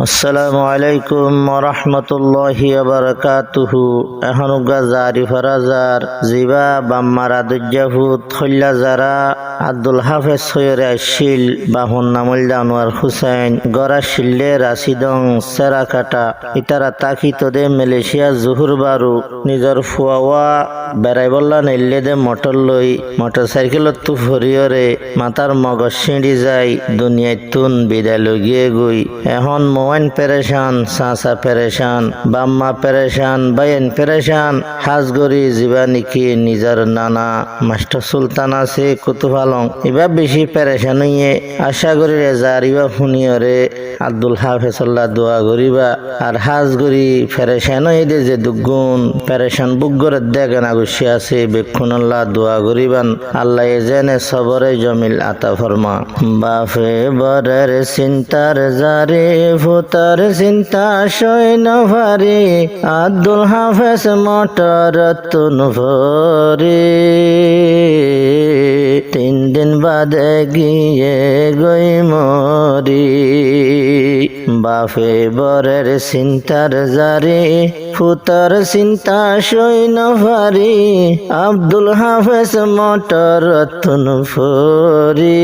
আসসালামু আলাইকুম ওয়া রাহমাতুল্লাহি ওয়া বারাকাতুহু। এহনুগা জারি ফরাজার জিবা বাম্মারা দুজ্জাহুদ খল্লা যারা আব্দুল হাফেজ সৈয়রে আশিল বাহুন নামুল আনোয়ার হুসাইন গড়া শিল্লে রাশিদং সেরাকাটা ইতারা তাকিতদে মালয়েশিয়া জুহুর বারু নিজর ফুয়াওয়া বেড়াই বললা নেল্লে দে মোটর লই মোটরসাইকেলত তু ফরিয়রে মাতার মগজ সিঁড়ি যাই দুনিয়ায় তুন বিদায় লগিয়ে গই। এখন মোয়াইন পেরেশান, সাসা পেরেশান, বাম্মা পেরেশান, বাইন পেরেশান, হাজগরি জীবানিকি নিজর নানা মাস্টার সুলতান আছে কুতুফালং এবার বেশি পেরেশান হইয়ে আশা করি রেজার ইবা শুনিয়রে আব্দুল হাফেজল্লাহ দোয়া করিবা আর হাজগরি পেরেশান হইদে যে দুগুণ পেরেশান বুকগরে দেখেন আগুশি আছে বেক্ষুনাল্লাহ দোয়া করিবান আল্লাহ জেনে সবরে জমিল আতা ফরমা। বাফে বরের চিন্তার জারে ভূতার চিন্তা সই নভারে আব্দুল হাফেজ মোটর তুন ভরে 3 দিন বাদে গিয়ে গই মরি। বাফে বরের চিন্তার জারে ফুতার চিন্তা সই নভারে আব্দুল হাফেজ মোটর তুন ভরে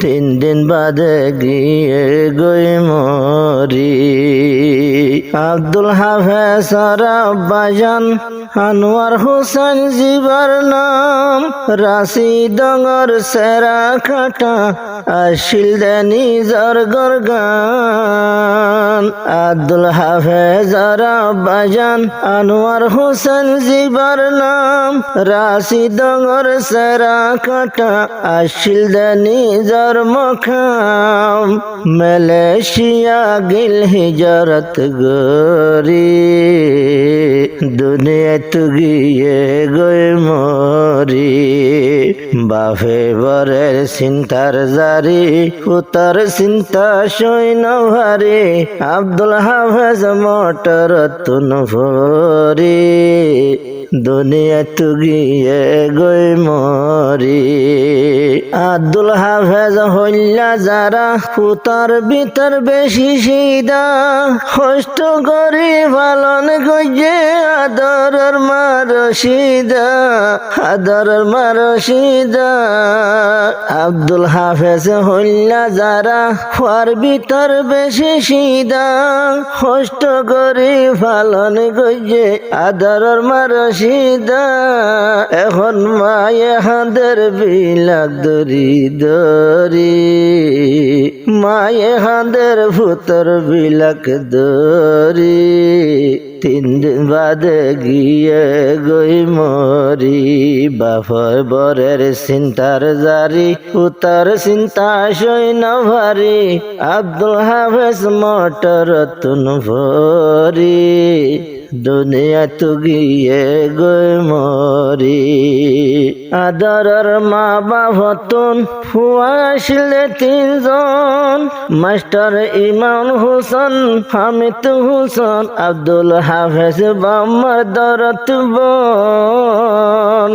3 দিন বাদে গিয়ে গই মরি। আব্দুল হাফেজ আব্বাজান আনোয়ার হুসাইন জিবার নাম রাশিদঙ্গর সেরা খাটা আশিল দে নিজর গরগান। আব্দুল হাফেজ আব্বাজান আনোয়ার হুসাইন জিবার নাম রাশিদঙ্গর সেরা খাটা আশিল দে নিজর মখাম মালয়েশিয়া গিল হিজরত গরি দুনিয়া তু গিয়ে গই মরি। বাফে বরের চিন্তার জারি পুতার চিন্তা সই নভারে আব্দুল হাফেজ মোটর তুন ভরি দুনিয়া তু গিয়ে গই মরি। আব্দুল হাফেজ হইলা যারা পুতার ভিতর বেশি সিদা কষ্ট করি পালন গইয়ে আদরের মার সিদা আদরের মার সিদা। আব্দুল হাফেজ হইলা যারা ফুয়ার ভিতর বেশি সিদা কষ্ট করি পালন গইয়ে আদরের মার সিদা। এখন মায়ে হাঁদের বিলাক দরি দরি মায়ে হাঁদের ভূতর বিলাক দরি 3 দিন বাদে গিয়ে গই মরি। বাফর বরের চিন্তার জারি পুতার চিন্তা সই নভারি আব্দুল হাফেজ মোটর তুন ভরি দুনিয়া তু গিয়ে গই মরি। আদরের মা বাবতুন ফুয়া আসলে 3 জন মাস্টার ইমাম হুসেন হামিদ হুসেন আব্দুল হাফেজ বাম্মার দরত বোন।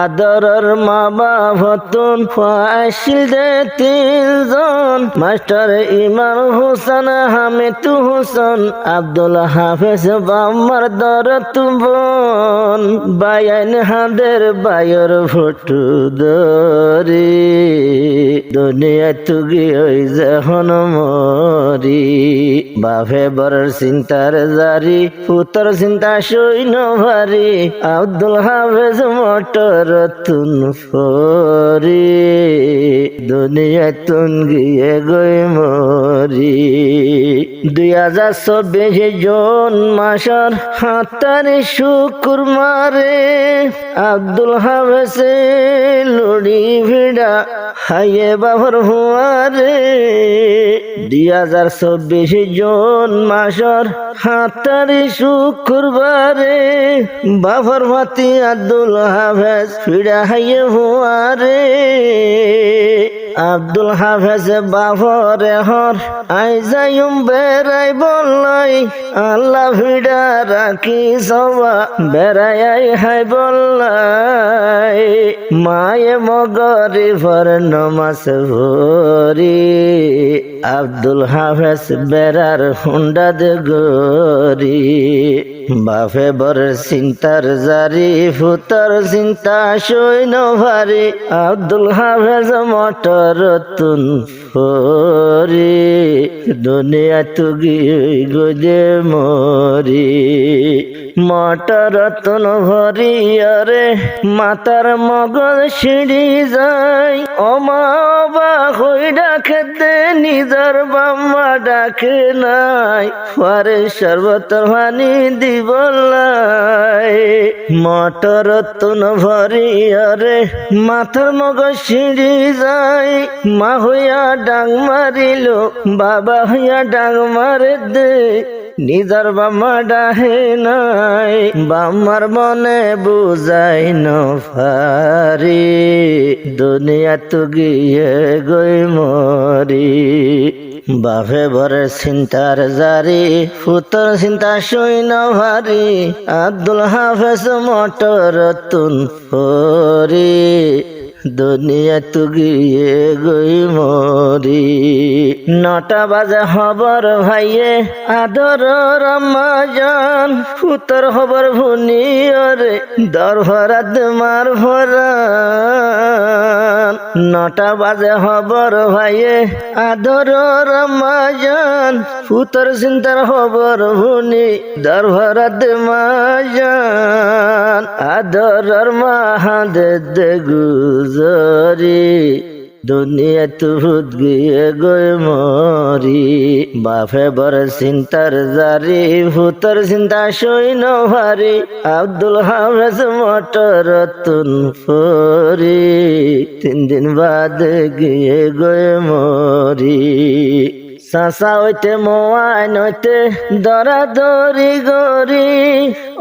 আদরের মা বাবতুন ফুয়া আসলে 3 জন মাস্টার ইমাম হুসেন হামিদ হুসেন আব্দুল হাফেজ বাম্মার দরত বোন। বায়ান হাঁদের বায়র ফটু দরি দুনিয়া তু গিয়ে যখন মরি। বাফে বরের চিন্তার জারি পুতর চিন্তা সই নভারি আব্দুল হাফেজ মোটর তুন ফরি দুনিয়া তুন গিয়ে গই মরি। 2024 জুন মাসের 7 তারিখ শুক্রবারে আব্দুল হাফেজ লড়ি ভিড়া হাইয়ে বাবর হুয়ারে 2024 জুন মাসের 7 তারিখ শুক্রবারে বাবর ভাতি আব্দুল হাফেজ ভিড়া হাইয়ে হুয়ারে আব্দুল হাফেজ বাফরে হর আই যাইম বেড়াই বললাই আল্লাহ ভিড়া রাখি সবা বেড়াই হাই বললাই মায়ে মগরি ভর নমাস ভরি আব্দুল হাফেজ বেড়ার হুন্ডা দে গরি বাফে বর চিন্তার জারি ফুতর চিন্তা সৈন্য ভারি আব্দুল হাফেজ মটর তুন ফরি দুনিয়া তুগি গজে মরি মটর তুন ভরি আরে মাতার মগজ সিঁড়ি যায় অমা বা হই ডাকে নিজর বাম্মা ডাকে নাই পরে সর্বতর ভানি দিবলাই মটর তুন ভরি আরে মাথার মগজ সিঁড়ি যায় মা হইয়া ডাং মারিল বাবা হইয়া ডাং মারে দে নিজর বাম্মা ডাহে নাই বাম্মার মনে বুঝাই নারি দুনিয়া তু গিয়ে গই মরি বাফে বরে চিন্তার জারি ফুতর চিন্তা সৈন্য ভারি আব্দুল হাফেজ মটর তুন ফরি দুনিয়া তু গিয়ে গই মরি 9টা বাজে খবর ভাইয়ে আদর রমাজান ফুতর খবর ভুনিয়রে দরভরাত মার ভরান 9টা বাজে খবর ভাইয়ে আদর রমাজান ফুতর চিন্তার খবর ভুনি দরভরাত মাজান আদর মাহাদে দেগু জরি দুনিয়া তুহুত গিয়ে গই মরি বাফে বর চিন্তার জারি ফুতর চিন্তা সৈন্য ভারি আব্দুল হাফেজ মটর তুন ফরি 3 দিন বাদে গিয়ে গই মরি চাচা হইতে মোয়াইন হইতে দরাদরি গরি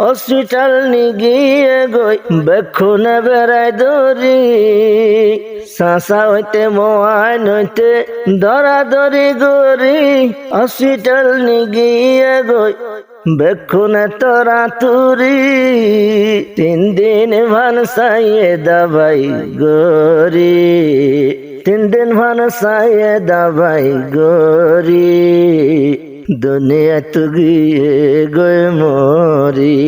হসপিটাল নিগিয়ে গই বেক্ষণে বেড়াই দরি চাচা হইতে মোয়াইন হইতে দরাদরি গরি হসপিটাল নিগিয়ে গই বেক্ষণে তোরা তুরি 3 দিন ভান সাইয়ে দাবাই গরি 3 দিন ভান সাইয়ে দাবাই গরি দুনিয়া তু গিয়ে গই মরি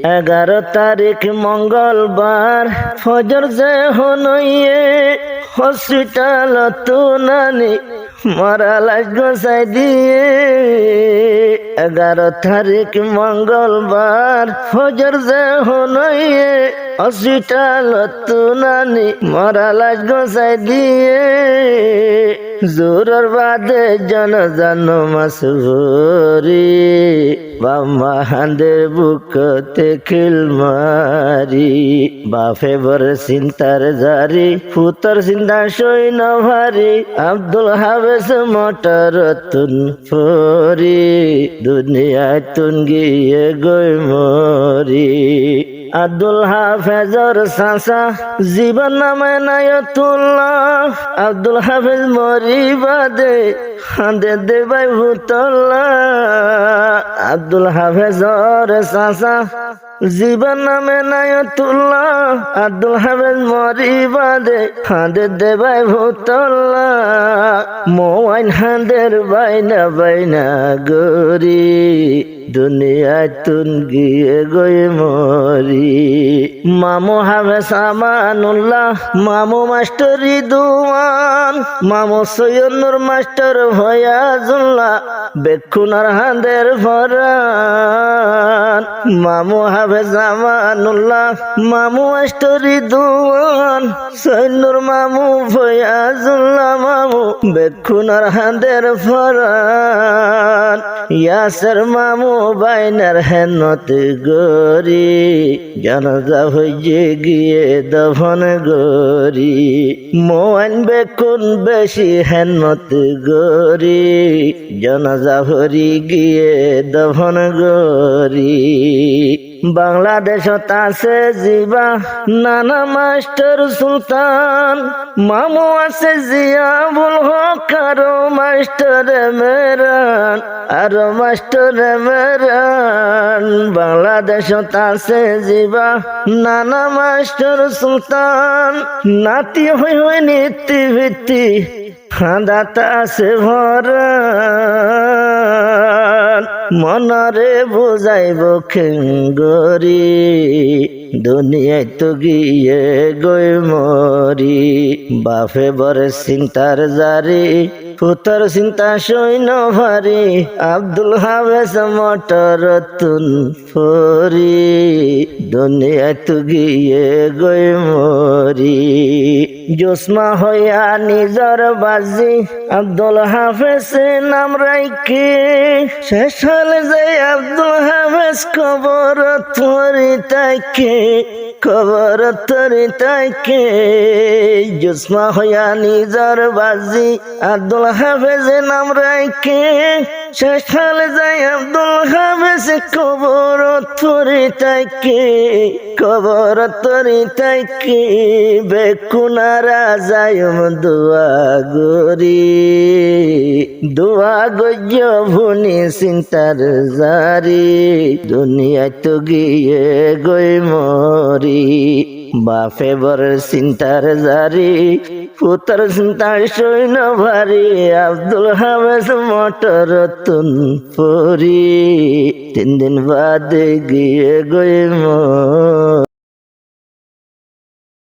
11 তারিখ মঙ্গলবার ফজর যে হনইয়ে হসপিটাল তু নানি মরা লাশ গোসাই দিয়ে 11 তারিখ মঙ্গলবার ফজর যে হনইয়ে হসপিটাল তু নানি মরা লাশ গোসাই দিয়ে জোরর বাদে জান মাস ভরি বাম্মা হাঁদের বুকতে খিল মারি বাফে বর চিন্তার জারি ফুতর চিন্তা সৈন্য ভারি আব্দুল হাফেজ মটর তুন ফরি দুনিয়ায় তুন গিয়ে গই মরি আব্দুল হাফেজর চাচা জীবন নামে নায়তুল্লাহ আব্দুল হাফেজ মরি বাদে হাঁদে দেবাই ভুতল্লাহ আব্দুল হাফেজর চাচা জীবন নামে নায়তুল্লাহ আব্দুল হাফেজ মরি বাদে হাঁদে দেবাই ভুতল্লাহ মোয়াইন হাঁদের বাইনা বাইনা গরি দুনিয়ায় তুন গিয়ে গই মরি মামু হাফেজ আমানুল্লাহ মামু মাস্টার রিদুয়ান মামু সৈয়দনুর মাস্টার ভয়াজুল্লাহ বেক্ষুনার হাঁদের ভরান মামু হাফেজ আমানুল্লাহ মামু মাস্টার রিদুয়ান সৈয়দনুর মামু ভয়াজুল্লাহ মামু বেক্ষুনার হাঁদের ভরান ইয়াসের মামু বাইনার হেনত গরি জানাজা হইয়ে গিয়ে দফন গরি মোয়াইন বেকুন বেশি হেনত গরি জানাজা হরি গিয়ে দফন গরি বাংলাদেশত আছে জিবা নানা মাস্টার সুলতান, মামু আছে জিয়াবুল হক আরো মাস্টার মেরান, আরো মাস্টার মেরান। বাংলাদেশত আছে জিবা নানা মাস্টার সুলতান, নাতি হই হই নীতি ভিত্তি খাঁদাতা আছে ভরা, মনরে বুঝাইব খেঙ্গরি দুনিয়ায় তো গিয়ে গই মরি। বাপে বরে চিন্তার জারি পুতর চিন্তা সৈন্য ভারি, আব্দুল হাফেজ মোটর তুন ফরি দুনিয়ায় তো গিয়ে গই মরি। জোসমা হইয়া নিজর বাজি আব্দুল হাফেজ নাম রাইকে, শেষ হলে যাই আব্দুল হাফেজ কবর তরি তাইকে, কবর তরি তাইকে। জোসমা হইয়া নিজর বাজি আব্দুল হাফেজ নাম রাইকে, শেষ হলে যাই আব্দুল হাফেজ কবর তরি তাইকে, কবর তরি তাইকে। বেকুনারা যায়ম দোয়া গরি, দোয়া গজ্য ভুনি চিন্তার জারি দুনিয়ায় তো গিয়ে গই মরি। বাপে বর চিন্তার জারি পুতর চিন্তার সৈন্য ভারি, আব্দুল হাফেজ মোটর তুন পরি 3 দিন বাদে গিয়ে গই মরি।